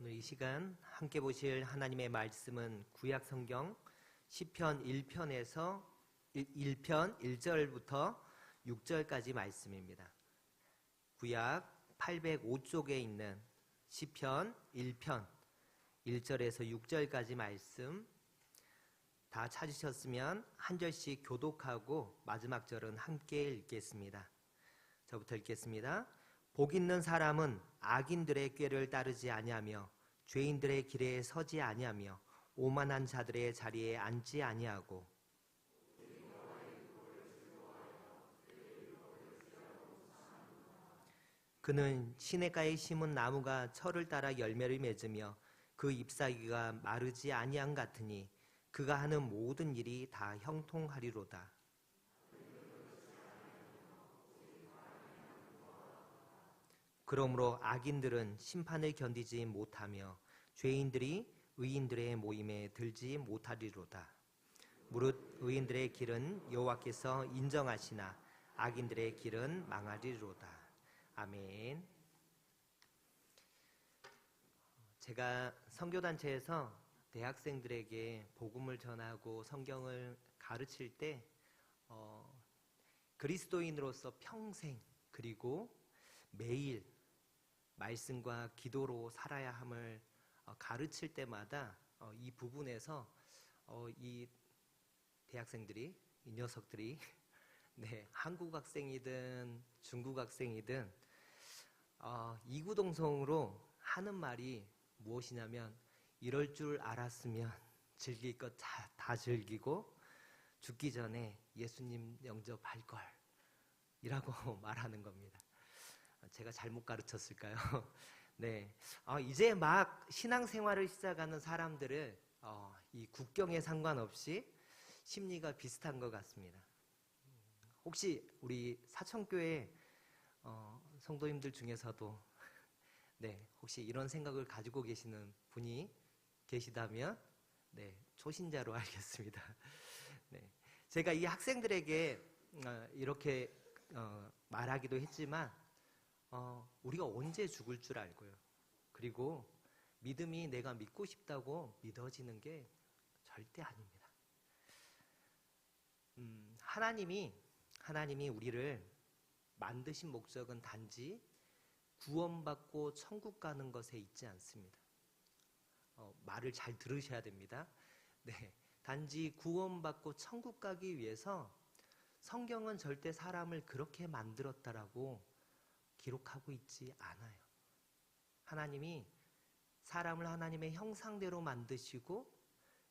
오늘 이 시간 함께 보실 하나님의 말씀은 구약 성경 시편 1편에서 1편 1절부터 6절까지 말씀입니다. 구약 805쪽에 있는 시편 1편 1절에서 6절까지 말씀 다 찾으셨으면 한 절씩 교독하고 마지막 절은 함께 읽겠습니다. 저부터 읽겠습니다. 복 있는 사람은 악인들의 꾀를 따르지 아니하며 죄인들의 길에 서지 아니하며 오만한 자들의 자리에 앉지 아니하고 그는 시냇가에 심은 나무가 철을 따라 열매를 맺으며 그 잎사귀가 마르지 아니함 같으니 그가 하는 모든 일이 다 형통하리로다. 그러므로 악인들은 심판을 견디지 못하며 죄인들이 의인들의 모임에 들지 못하리로다. 무릇 의인들의 길은 여호와께서 인정하시나 악인들의 길은 망하리로다. 아멘. 제가 선교단체에서 대학생들에게 복음을 전하고 성경을 가르칠 때 그리스도인으로서 평생 그리고 매일 말씀과 기도로 살아야 함을 가르칠 때마다 이 부분에서 이 대학생들이, 이 녀석들이 네, 한국 학생이든 중국 학생이든 이구동성으로 하는 말이 무엇이냐면 이럴 줄 알았으면 즐길 것 다 즐기고 죽기 전에 예수님 영접할 걸 이라고 말하는 겁니다. 제가 잘못 가르쳤을까요? 네, 이제 막 신앙생활을 시작하는 사람들은 이 국경에 상관없이 심리가 비슷한 것 같습니다. 혹시 우리 사천교회 성도님들 중에서도 네, 혹시 이런 생각을 가지고 계시는 분이 계시다면 네, 초신자로 알겠습니다. 네, 제가 이 학생들에게 이렇게 말하기도 했지만 우리가 언제 죽을 줄 알고요. 그리고 믿음이 내가 믿고 싶다고 믿어지는 게 절대 아닙니다. 하나님이 우리를 만드신 목적은 단지 구원받고 천국 가는 것에 있지 않습니다. 말을 잘 들으셔야 됩니다. 네, 단지 구원받고 천국 가기 위해서 성경은 절대 사람을 그렇게 만들었다라고 기록하고 있지 않아요. 하나님이 사람을 하나님의 형상대로 만드시고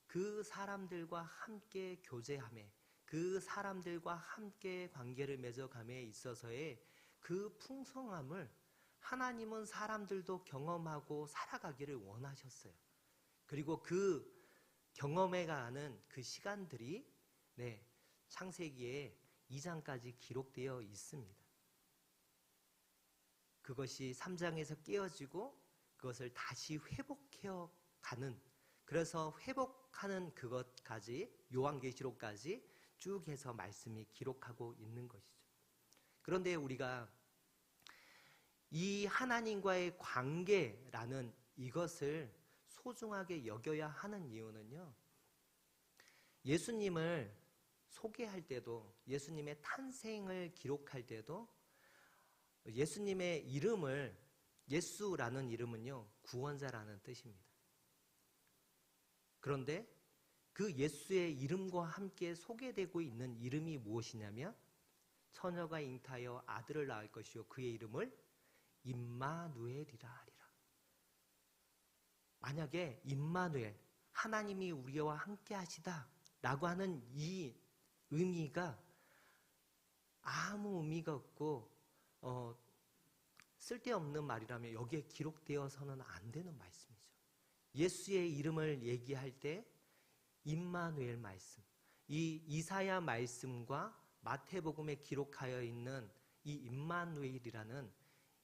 그 사람들과 함께 교제하며 그 사람들과 함께 관계를 맺어감에 있어서의 그 풍성함을 하나님은 사람들도 경험하고 살아가기를 원하셨어요. 그리고 그 경험해가는 그 시간들이 네, 창세기에 2장까지 기록되어 있습니다. 그것이 3장에서 깨어지고 그것을 다시 회복해어 가는, 그래서 회복하는 그것까지 요한계시록까지 쭉 해서 말씀이 기록하고 있는 것이죠. 그런데 우리가 이 하나님과의 관계라는 이것을 소중하게 여겨야 하는 이유는요, 예수님을 소개할 때도, 예수님의 탄생을 기록할 때도 예수님의 이름을, 예수라는 이름은요, 구원자라는 뜻입니다. 그런데 그 예수의 이름과 함께 소개되고 있는 이름이 무엇이냐면 처녀가 잉타하여 아들을 낳을 것이요 그의 이름을 임마누엘이라 하리라. 만약에 임마누엘, 하나님이 우리와 함께 하시다 라고 하는 이 의미가 아무 의미가 없고 쓸데없는 말이라면 여기에 기록되어서는 안 되는 말씀이죠. 예수의 이름을 얘기할 때 임마누엘 말씀, 이 이사야 말씀과 마태복음에 기록하여 있는 이 임마누엘이라는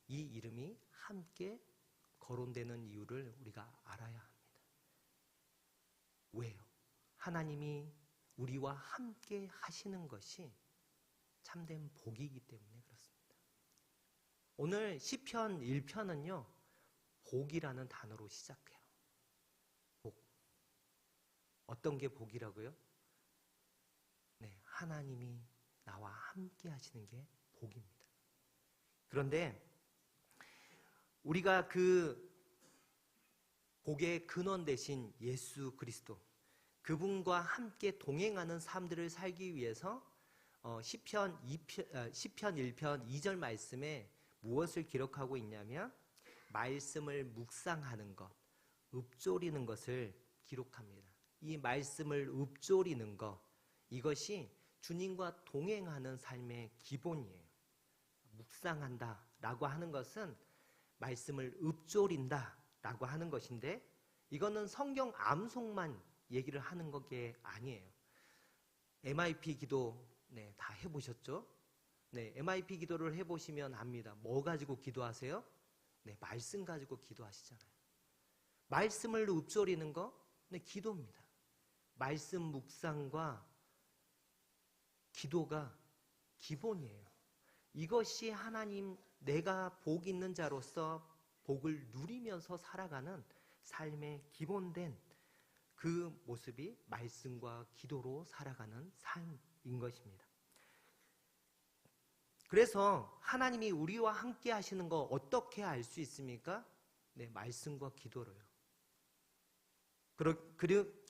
이 이름이 함께 거론되는 이유를 우리가 알아야 합니다. 왜요? 하나님이 우리와 함께 하시는 것이 참된 복이기 때문에 그렇습니다. 오늘 시편 1편은요 복이라는 단어로 시작해요. 복. 어떤 게 복이라고요? 네, 하나님이 나와 함께 하시는 게 복입니다. 그런데 우리가 그 복의 근원 되신 예수 그리스도, 그분과 함께 동행하는 삶들을 살기 위해서 시편 1편 2절 말씀에 무엇을 기록하고 있냐면 말씀을 묵상하는 것, 읊조리는 것을 기록합니다. 이 말씀을 읊조리는 것, 이것이 주님과 동행하는 삶의 기본이에요. 묵상한다 라고 하는 것은 말씀을 읊조린다 라고 하는 것인데, 이거는 성경 암송만 얘기를 하는 게 아니에요. MIP 기도 다 해보셨죠? MIP 기도를 해보시면 압니다. 뭐 가지고 기도하세요? 말씀 가지고 기도하시잖아요. 말씀을 읊조리는 거 기도입니다. 말씀 묵상과 기도가 기본이에요. 이것이 하나님, 내가 복 있는 자로서 복을 누리면서 살아가는 삶의 기본된 그 모습이 말씀과 기도로 살아가는 삶인 것입니다. 그래서 하나님이 우리와 함께 하시는 거 어떻게 알 수 있습니까? 말씀과 기도로요.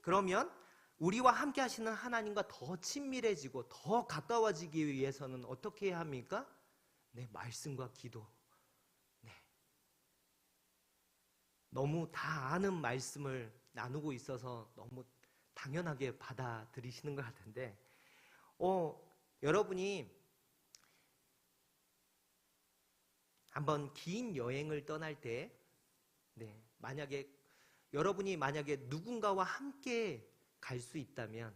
그러면 우리와 함께 하시는 하나님과 더 친밀해지고 더 가까워지기 위해서는 어떻게 해야 합니까? 말씀과 기도. 너무 다 아는 말씀을 나누고 있어서 너무 당연하게 받아들이시는 것 같은데, 여러분이 한번 긴 여행을 떠날 때, 여러분이 만약에 누군가와 함께 갈 수 있다면,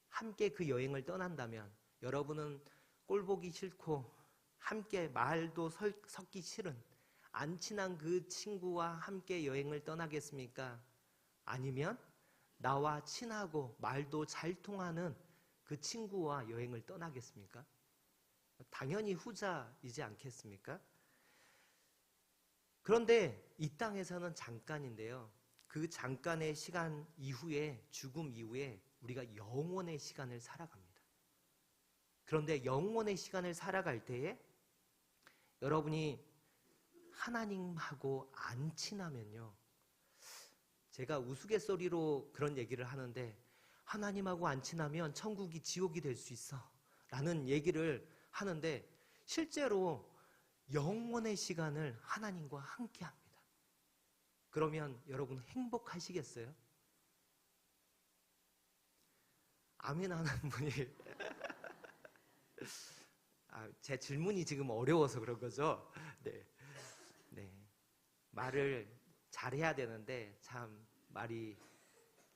함께 그 여행을 떠난다면, 여러분은 꼴보기 싫고 함께 말도 섞기 싫은 안 친한 그 친구와 함께 여행을 떠나겠습니까? 아니면 나와 친하고 말도 잘 통하는 그 친구와 여행을 떠나겠습니까? 당연히 후자이지 않겠습니까? 그런데 이 땅에서는 잠깐인데요. 그 잠깐의 시간 이후에, 죽음 이후에 우리가 영원의 시간을 살아갑니다. 그런데 영원의 시간을 살아갈 때에 여러분이 하나님하고 안 친하면요, 제가 우스갯소리로 그런 얘기를 하는데, 하나님하고 안 친하면 천국이 지옥이 될 수 있어 라는 얘기를 하는데, 실제로 영원의 시간을 하나님과 함께 합니다. 그러면 여러분 행복하시겠어요? 아멘 하는 분이 제 질문이 지금 어려워서 그런 거죠? 말을 잘해야 되는데 참 말이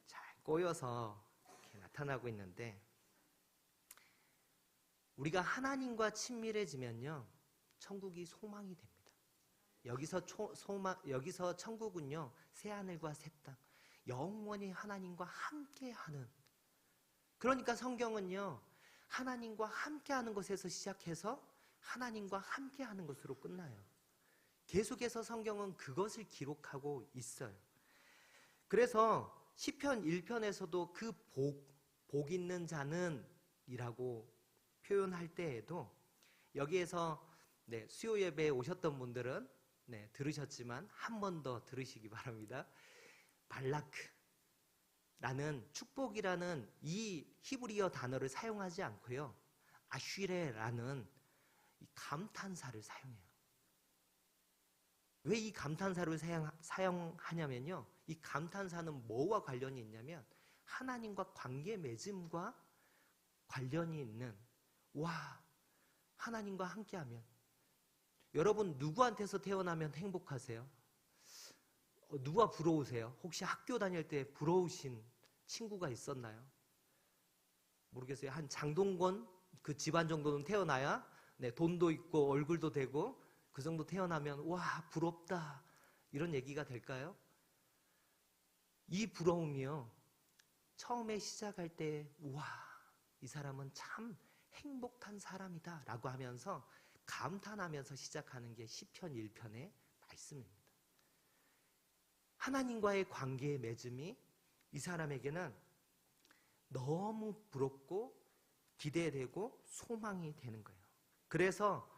잘 꼬여서 이렇게 나타나고 있는데, 우리가 하나님과 친밀해지면요, 천국이 소망이 됩니다. 여기서 천국은요, 새하늘과 새 땅, 영원히 하나님과 함께하는, 그러니까 성경은요, 하나님과 함께하는 것에서 시작해서 하나님과 함께하는 것으로 끝나요. 계속해서 성경은 그것을 기록하고 있어요. 그래서 시편 1편에서도 그 복 있는 자는 이라고 표현할 때에도, 여기에서 수요 예배에 오셨던 분들은 들으셨지만 한 번 더 들으시기 바랍니다. 발라크라는 축복이라는 이 히브리어 단어를 사용하지 않고요, 아쉬레라는 이 감탄사를 사용해요. 왜 이 감탄사를 사용하냐면요, 이 감탄사는 뭐와 관련이 있냐면 하나님과 관계 맺음과 관련이 있는, 하나님과 함께하면, 여러분 누구한테서 태어나면 행복하세요? 누가 부러우세요? 혹시 학교 다닐 때 부러우신 친구가 있었나요? 모르겠어요. 한 장동건 그 집안 정도는 태어나야 돈도 있고 얼굴도 되고 그 정도 태어나면 부럽다 이런 얘기가 될까요? 이 부러움이요, 처음에 시작할 때 이 사람은 참 행복한 사람이다 라고 하면서 감탄하면서 시작하는 게 시편 1편의 말씀입니다. 하나님과의 관계의 맺음이 이 사람에게는 너무 부럽고 기대되고 소망이 되는 거예요. 그래서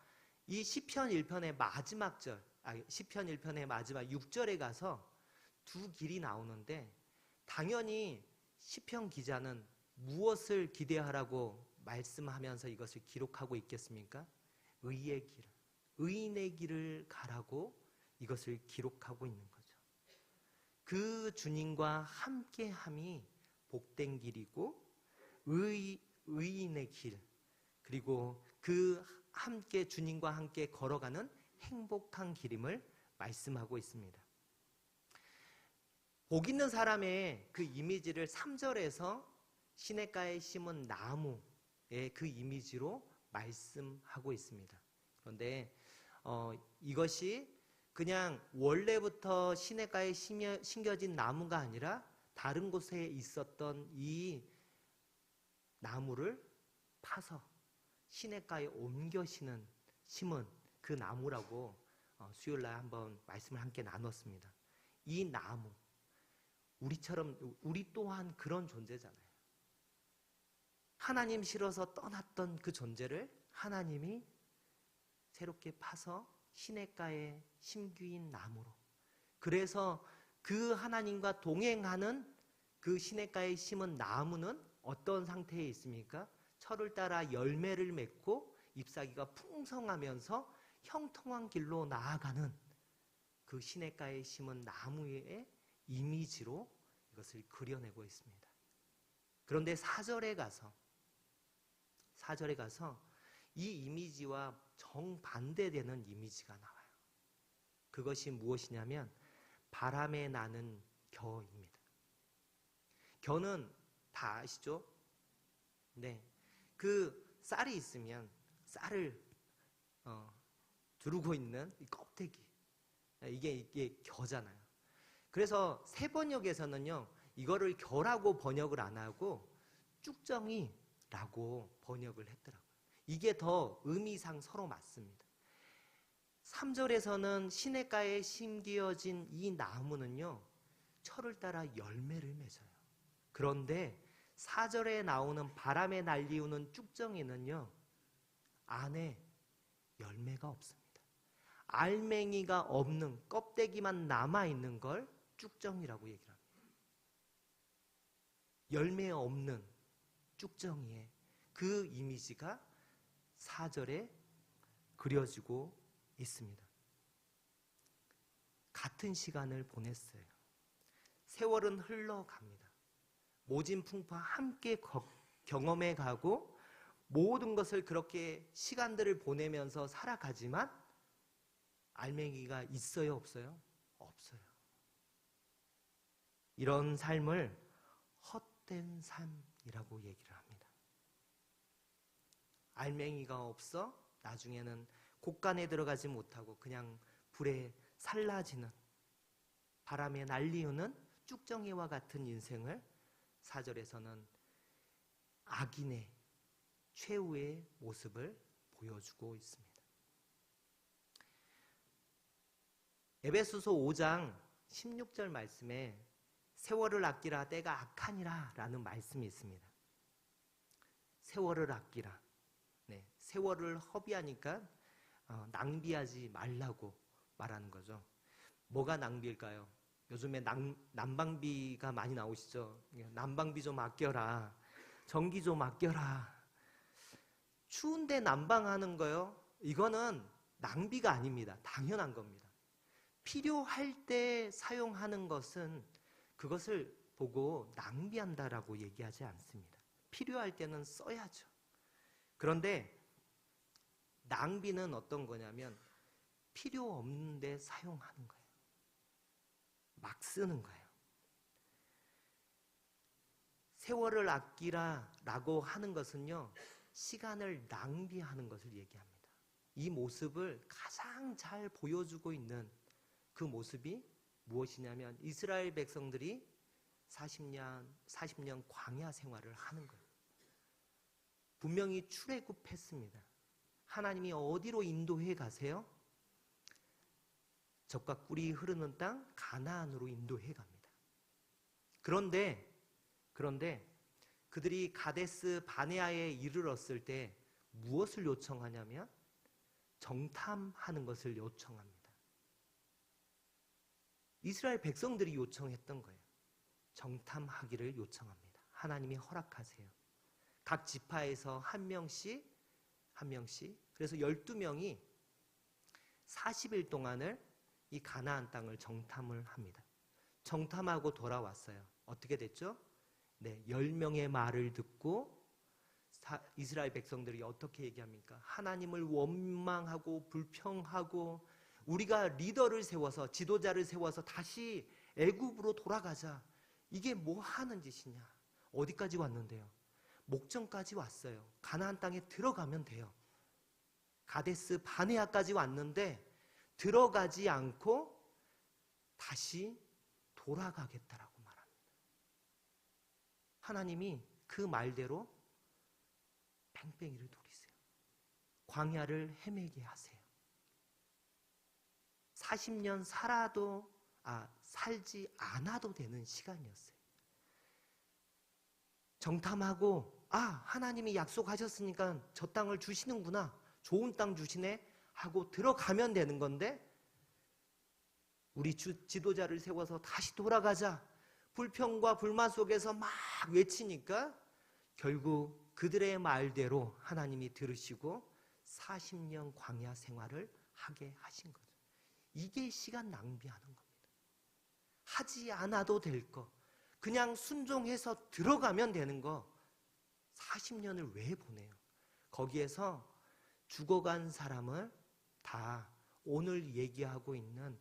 이 시편 1편의 마지막 절, 시편 1편의 마지막 6절에 가서 두 길이 나오는데, 당연히 시편 기자는 무엇을 기대하라고 말씀하면서 이것을 기록하고 있겠습니까? 의의 길, 의인의 길을 가라고 이것을 기록하고 있는 거죠. 그 주님과 함께함이 복된 길이고 의인의 길, 그리고 그 함께 주님과 함께 걸어가는 행복한 길임을 말씀하고 있습니다. 복 있는 사람의 그 이미지를 3절에서 시냇가에 심은 나무의 그 이미지로 말씀하고 있습니다. 그런데 이것이 그냥 원래부터 시냇가에 심겨진 나무가 아니라 다른 곳에 있었던 이 나무를 파서 시냇가에 옮겨 심은 그 나무라고 수요일날 한번 말씀을 함께 나눴습니다. 이 나무, 우리 또한 그런 존재잖아요. 하나님 싫어서 떠났던 그 존재를 하나님이 새롭게 파서 시냇가에 심긴 나무로, 그래서 그 하나님과 동행하는 그 시냇가에 심은 나무는 어떤 상태에 있습니까? 철을 따라 열매를 맺고 잎사귀가 풍성하면서 형통한 길로 나아가는 그 시냇가에 심은 나무의 이미지로 이것을 그려내고 있습니다. 그런데 4절에 가서 이 이미지와 정반대되는 이미지가 나와요. 그것이 무엇이냐면 바람에 나는 겨입니다. 겨는 다 아시죠? 네, 그 쌀이 있으면 쌀을 두르고 있는 이 껍데기, 이게 겨잖아요. 그래서 세번역에서는요, 이거를 겨라고 번역을 안 하고 쭉정이라고 번역을 했더라고요. 이게 더 의미상 서로 맞습니다. 3절에서는 시냇가에 심겨진 이 나무는요, 철을 따라 열매를 맺어요. 그런데 4절에 나오는 바람에 날리우는 쭉정이는요, 안에 열매가 없습니다. 알맹이가 없는 껍데기만 남아있는 걸 쭉정이라고 얘기를 합니다. 열매 없는 쭉정이의 그 이미지가 4절에 그려지고 있습니다. 같은 시간을 보냈어요. 세월은 흘러갑니다. 모진 풍파와 함께 경험해 가고 모든 것을 그렇게 시간들을 보내면서 살아가지만 알맹이가 있어요, 없어요? 없어요. 이런 삶을 헛된 삶이라고 얘기를 합니다. 알맹이가 없어 나중에는 곳간에 들어가지 못하고 그냥 불에 살라지는, 바람에 날리우는 쭉정이와 같은 인생을 4절에서는 악인의 최후의 모습을 보여주고 있습니다. 에베소서 5장 16절 말씀에 세월을 아끼라 때가 악하니라 라는 말씀이 있습니다. 세월을 아끼라. 네, 세월을 허비하니까 낭비하지 말라고 말하는 거죠. 뭐가 낭비일까요? 요즘에 난방비가 많이 나오시죠? 난방비 좀 아껴라. 전기 좀 아껴라. 추운데 난방하는 거요? 이거는 낭비가 아닙니다. 당연한 겁니다. 필요할 때 사용하는 것은 그것을 보고 낭비한다라고 얘기하지 않습니다. 필요할 때는 써야죠. 그런데 낭비는 어떤 거냐면 필요 없는데 사용하는 거예요. 막 쓰는 거예요. 세월을 아끼라라고 하는 것은요, 시간을 낭비하는 것을 얘기합니다. 이 모습을 가장 잘 보여주고 있는 그 모습이 무엇이냐면 이스라엘 백성들이 40년 광야 생활을 하는 거예요. 분명히 출애굽했습니다. 하나님이 어디로 인도해 가세요? 젖과 꿀이 흐르는 땅 가나안으로 인도해 갑니다. 그런데 그들이 가데스 바네아에 이르렀을 때 무엇을 요청하냐면 정탐하는 것을 요청합니다. 이스라엘 백성들이 요청했던 거예요. 정탐하기를 요청합니다. 하나님이 허락하세요. 각 지파에서 한 명씩 그래서 12명이 40일 동안을 이 가나안 땅을 정탐을 합니다. 정탐하고 돌아왔어요. 어떻게 됐죠? 네, 10명의 말을 듣고 이스라엘 백성들이 어떻게 얘기합니까? 하나님을 원망하고 불평하고 우리가 리더를 세워서 지도자를 세워서 다시 애굽으로 돌아가자. 이게 뭐 하는 짓이냐? 어디까지 왔는데요? 목전까지 왔어요. 가나안 땅에 들어가면 돼요. 가데스 바네아까지 왔는데 들어가지 않고 다시 돌아가겠다라고 말합니다. 하나님이 그 말대로 뺑뺑이를 돌리세요. 광야를 헤매게 하세요. 40년 살지 않아도 되는 시간이었어요. 정탐하고 하나님이 약속하셨으니까 저 땅을 주시는구나. 좋은 땅 주시네 하고 들어가면 되는 건데 우리 지도자를 세워서 다시 돌아가자. 불평과 불만 속에서 막 외치니까 결국 그들의 말대로 하나님이 들으시고 40년 광야 생활을 하게 하신 거죠. 이게 시간 낭비하는 겁니다. 하지 않아도 될 거, 그냥 순종해서 들어가면 되는 거 40년을 왜 보내요? 거기에서 죽어간 사람을 다 오늘 얘기하고 있는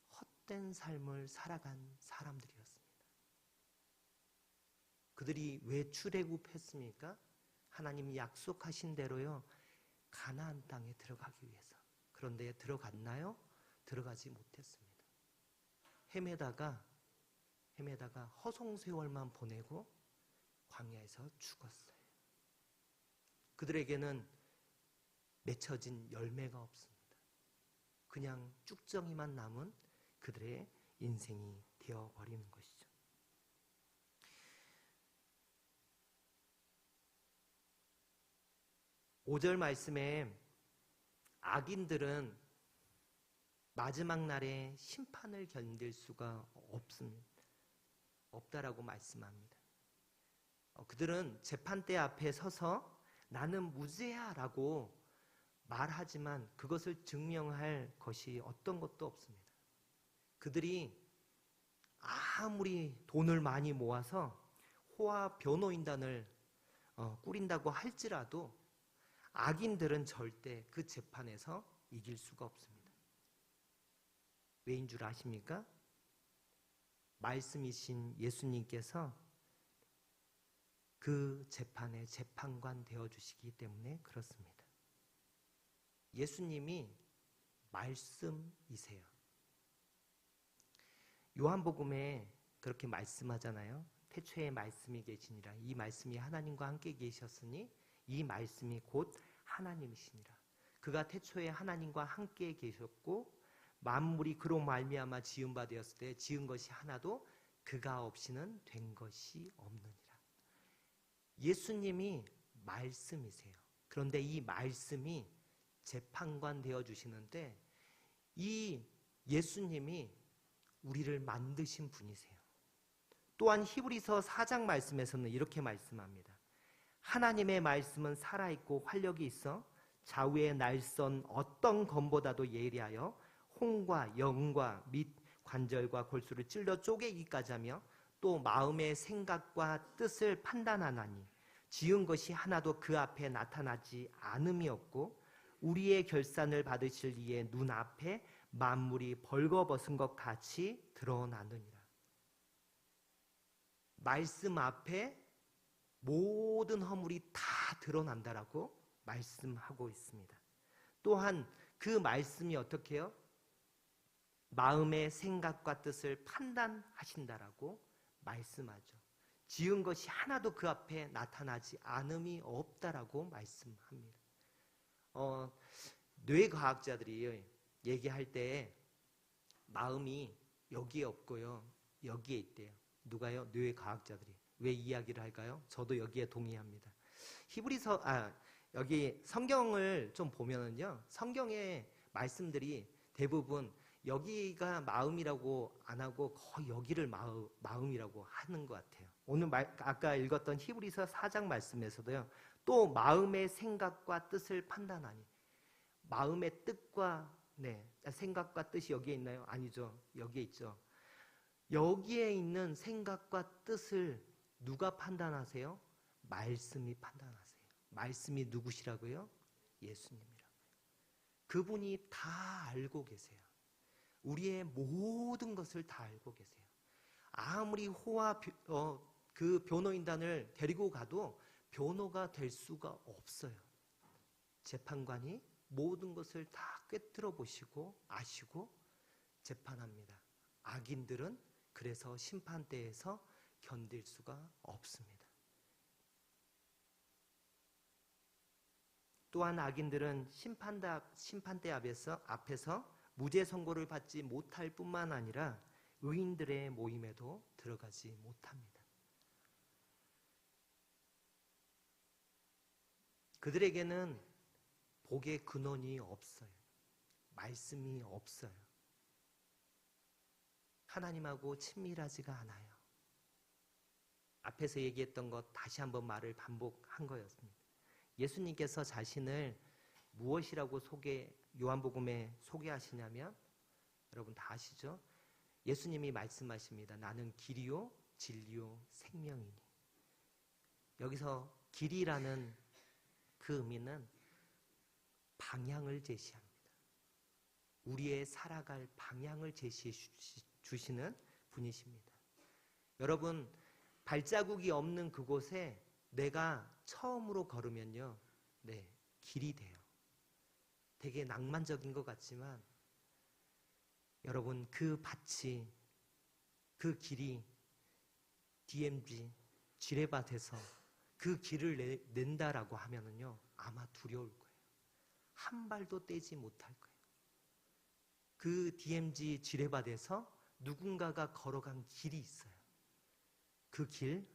헛된 삶을 살아간 사람들이었습니다. 그들이 왜 출애굽했습니까? 하나님이 약속하신 대로요, 가나안 땅에 들어가기 위해서. 그런데 들어갔나요? 들어가지 못했습니다. 헤매다가 허송세월만 보내고 광야에서 죽었어요. 그들에게는 맺혀진 열매가 없습니다. 그냥 쭉정이만 남은 그들의 인생이 되어버리는 것이죠. (5절) 말씀에 악인들은 마지막 날에 심판을 견딜 수가 없다라고 말씀합니다. 그들은 재판대 앞에 서서 나는 무죄야 라고 말하지만 그것을 증명할 것이 어떤 것도 없습니다. 그들이 아무리 돈을 많이 모아서 호화 변호인단을 꾸린다고 할지라도 악인들은 절대 그 재판에서 이길 수가 없습니다. 왜인 줄 아십니까? 말씀이신 예수님께서 그 재판의 재판관 되어주시기 때문에 그렇습니다. 예수님이 말씀이세요. 요한복음에 그렇게 말씀하잖아요. 태초에 말씀이 계시니라. 이 말씀이 하나님과 함께 계셨으니 이 말씀이 곧 하나님이시니라. 그가 태초에 하나님과 함께 계셨고 만물이 그로 말미암아 지은 바 되었을 때 지은 것이 하나도 그가 없이는 된 것이 없느니라. 예수님이 말씀이세요. 그런데 이 말씀이 재판관 되어주시는데 이 예수님이 우리를 만드신 분이세요. 또한 히브리서 4장 말씀에서는 이렇게 말씀합니다. 하나님의 말씀은 살아있고 활력이 있어 좌우의 날선 어떤 검보다도 예리하여 혼과 영과 및 관절과 골수를 찔러 쪼개기까지 하며 또 마음의 생각과 뜻을 판단하나니 지은 것이 하나도 그 앞에 나타나지 않음이 없고 우리의 결산을 받으실 이의 눈앞에 만물이 벌거벗은 것 같이 드러나느니라. 말씀 앞에 모든 허물이 다 드러난다라고 말씀하고 있습니다. 또한 그 말씀이 어떻게 해요? 마음의 생각과 뜻을 판단하신다라고 말씀하죠. 지은 것이 하나도 그 앞에 나타나지 않음이 없다라고 말씀합니다. 뇌과학자들이 얘기할 때 마음이 여기에 없고요. 여기에 있대요. 누가요? 뇌과학자들이. 왜 이야기를 할까요? 저도 여기에 동의합니다. 여기 성경을 좀 보면은요. 성경의 말씀들이 대부분 여기가 마음이라고 안 하고 거의 여기를 마음이라고 하는 것 같아요. 오늘 아까 읽었던 히브리서 4장 말씀에서도요. 또 마음의 생각과 뜻을 판단하니. 마음의 뜻과 생각과 뜻이 여기에 있나요? 아니죠. 여기에 있죠. 여기에 있는 생각과 뜻을 누가 판단하세요? 말씀이 판단하세요. 말씀이 누구시라고요? 예수님이라고요. 그분이 다 알고 계세요. 우리의 모든 것을 다 알고 계세요. 아무리 그 변호인단을 데리고 가도 변호가 될 수가 없어요. 재판관이 모든 것을 다 꿰뚫어 보시고 아시고 재판합니다. 악인들은 그래서 심판대에서 견딜 수가 없습니다. 또한 악인들은 심판대 앞에서 무죄 선고를 받지 못할 뿐만 아니라 의인들의 모임에도 들어가지 못합니다. 그들에게는 복의 근원이 없어요. 말씀이 없어요. 하나님하고 친밀하지가 않아요. 앞에서 얘기했던 것 다시 한번 말을 반복한 거였습니다. 예수님께서 자신을 무엇이라고 요한복음에 소개하시냐면 여러분 다 아시죠? 예수님이 말씀하십니다. 나는 길이요 진리요 생명이니. 여기서 길이라는 그 의미는 방향을 제시합니다. 우리의 살아갈 방향을 제시해 주시는 분이십니다. 여러분 발자국이 없는 그곳에 내가 처음으로 걸으면요. 길이 돼요. 되게 낭만적인 것 같지만 여러분 그 밭이 그 길이 DMZ 지뢰밭에서 그 길을 낸다라고 하면은요. 아마 두려울 거예요. 한 발도 떼지 못할 거예요. 그 DMZ 지뢰밭에서 누군가가 걸어간 길이 있어요. 그 길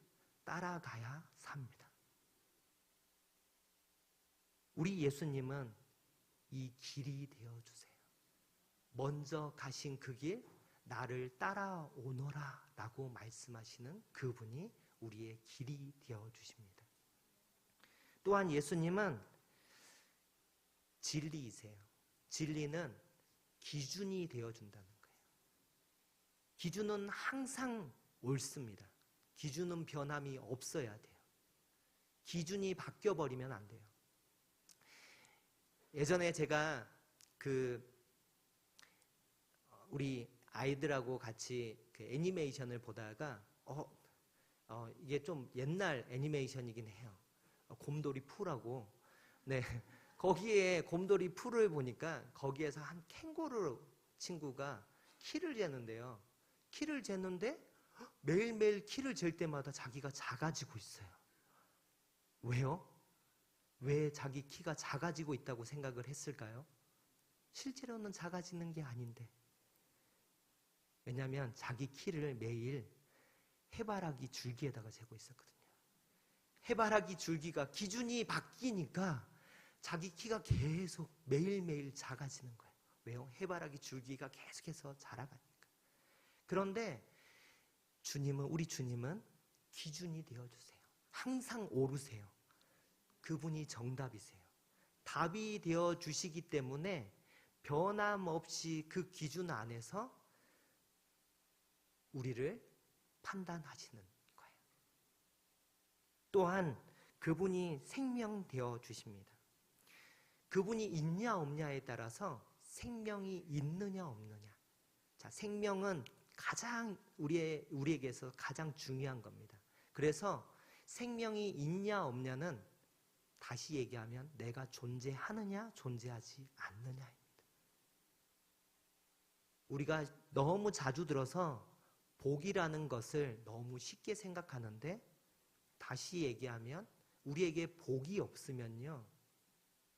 따라가야 삽니다. 우리 예수님은 이 길이 되어주세요. 먼저 가신 그 길 나를 따라오너라 라고 말씀하시는 그분이 우리의 길이 되어주십니다. 또한 예수님은 진리이세요. 진리는 기준이 되어준다는 거예요. 기준은 항상 옳습니다. 기준은 변함이 없어야 돼요. 기준이 바뀌어버리면 안 돼요. 예전에 제가 우리 아이들하고 같이 애니메이션을 보다가 이게 좀 옛날 애니메이션이긴 해요. 곰돌이 푸라고. 거기에 곰돌이 푸를 보니까 거기에서 한 캥거루 친구가 키를 재는데요. 키를 재는데 매일매일 키를 잴 때마다 자기가 작아지고 있어요. 왜요? 왜 자기 키가 작아지고 있다고 생각을 했을까요? 실제로는 작아지는 게 아닌데. 왜냐하면 자기 키를 매일 해바라기 줄기에다가 재고 있었거든요. 해바라기 줄기가 기준이 바뀌니까 자기 키가 계속 매일매일 작아지는 거예요. 왜요? 해바라기 줄기가 계속해서 자라가니까. 그런데 우리 주님은 기준이 되어주세요. 항상 오르세요. 그분이 정답이세요. 답이 되어주시기 때문에 변함없이 그 기준 안에서 우리를 판단하시는 거예요. 또한 그분이 생명 되어주십니다. 그분이 있냐 없냐에 따라서 생명이 있느냐 없느냐. 자, 생명은 가장 우리에게서 가장 중요한 겁니다. 그래서 생명이 있냐 없냐는 다시 얘기하면 내가 존재하느냐 존재하지 않느냐입니다. 우리가 너무 자주 들어서 복이라는 것을 너무 쉽게 생각하는데 다시 얘기하면 우리에게 복이 없으면요.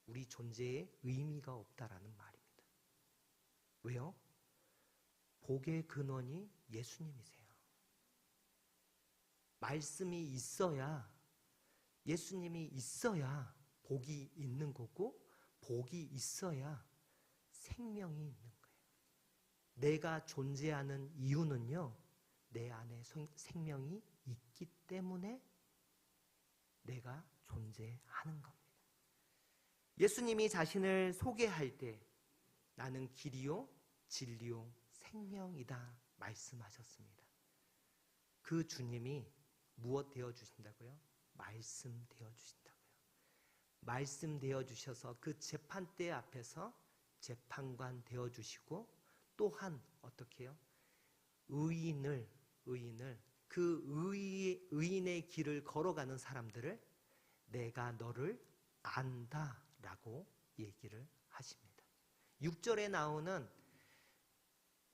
우리 존재에 의미가 없다라는 말입니다. 왜요? 복의 근원이 예수님이세요. 말씀이 있어야, 예수님이 있어야 복이 있는 거고, 복이 있어야 생명이 있는 거예요. 내가 존재하는 이유는요, 내 안에 생명이 있기 때문에 내가 존재하는 겁니다. 예수님이 자신을 소개할 때 나는 길이요 진리요 생명이다 말씀하셨습니다. 그 주님이 무엇 되어주신다고요? 말씀 되어주신다고요. 말씀 되어주셔서 그 재판대 앞에서 재판관 되어주시고, 또한 어떻게 해요? 의인을 그 의인의 길을 걸어가는 사람들을 내가 너를 안다 라고 얘기를 하십니다. 6절에 나오는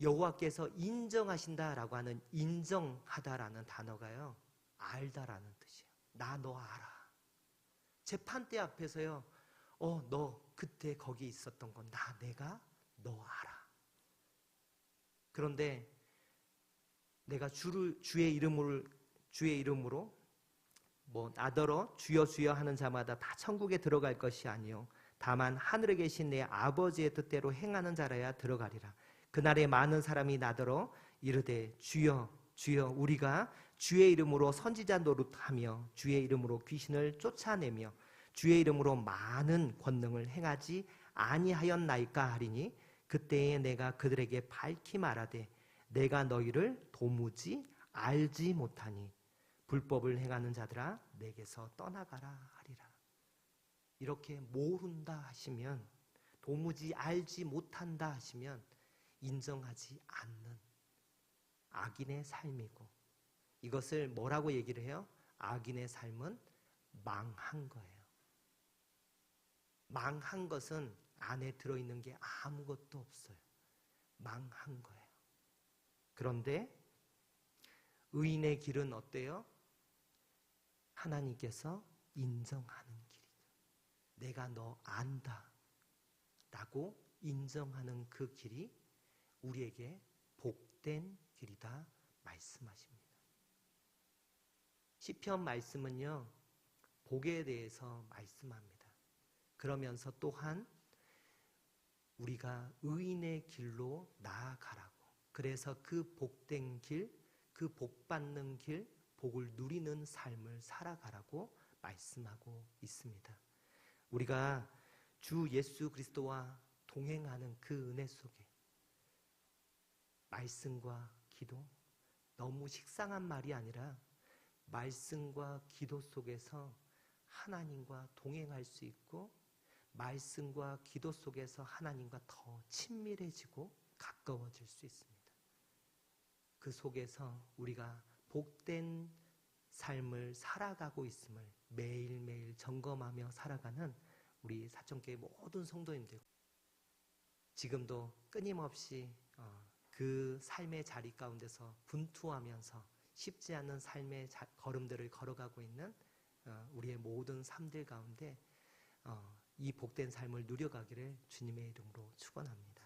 여호와께서 인정하신다라고 하는 인정하다라는 단어가요, 알다라는 뜻이에요. 나 너 알아. 재판대 앞에서요, 너 그때 거기 있었던 건 내가 너 알아. 그런데 내가 주의 이름으로 나더러 주여 주여 하는 자마다 다 천국에 들어갈 것이 아니요 다만 하늘에 계신 내 아버지의 뜻대로 행하는 자라야 들어가리라. 그날에 많은 사람이 나더러 이르되 주여 주여 우리가 주의 이름으로 선지자 노릇하며 주의 이름으로 귀신을 쫓아내며 주의 이름으로 많은 권능을 행하지 아니하였나이까 하리니, 그때에 내가 그들에게 밝히 말하되 내가 너희를 도무지 알지 못하니 불법을 행하는 자들아 내게서 떠나가라 하리라. 이렇게 모른다 하시면, 도무지 알지 못한다 하시면 인정하지 않는 악인의 삶이고, 이것을 뭐라고 얘기를 해요? 악인의 삶은 망한 거예요. 망한 것은 안에 들어있는 게 아무것도 없어요. 망한 거예요. 그런데 의인의 길은 어때요? 하나님께서 인정하는 길이죠. 내가 너 안다 라고 인정하는 그 길이 우리에게 복된 길이다 말씀하십니다. 시편 말씀은요, 복에 대해서 말씀합니다. 그러면서 또한 우리가 의인의 길로 나아가라고, 그래서 그 복된 길, 그 복받는 길, 복을 누리는 삶을 살아가라고 말씀하고 있습니다. 우리가 주 예수 그리스도와 동행하는 그 은혜 속에 말씀과 기도, 너무 식상한 말이 아니라 말씀과 기도 속에서 하나님과 동행할 수 있고, 말씀과 기도 속에서 하나님과 더 친밀해지고 가까워질 수 있습니다. 그 속에서 우리가 복된 삶을 살아가고 있음을 매일매일 점검하며 살아가는 우리 사천교회 모든 성도님들, 지금도 끊임없이 그 삶의 자리 가운데서 분투하면서 쉽지 않은 삶의 걸음들을 걸어가고 있는 우리의 모든 삶들 가운데 이 복된 삶을 누려가기를 주님의 이름으로 축원합니다.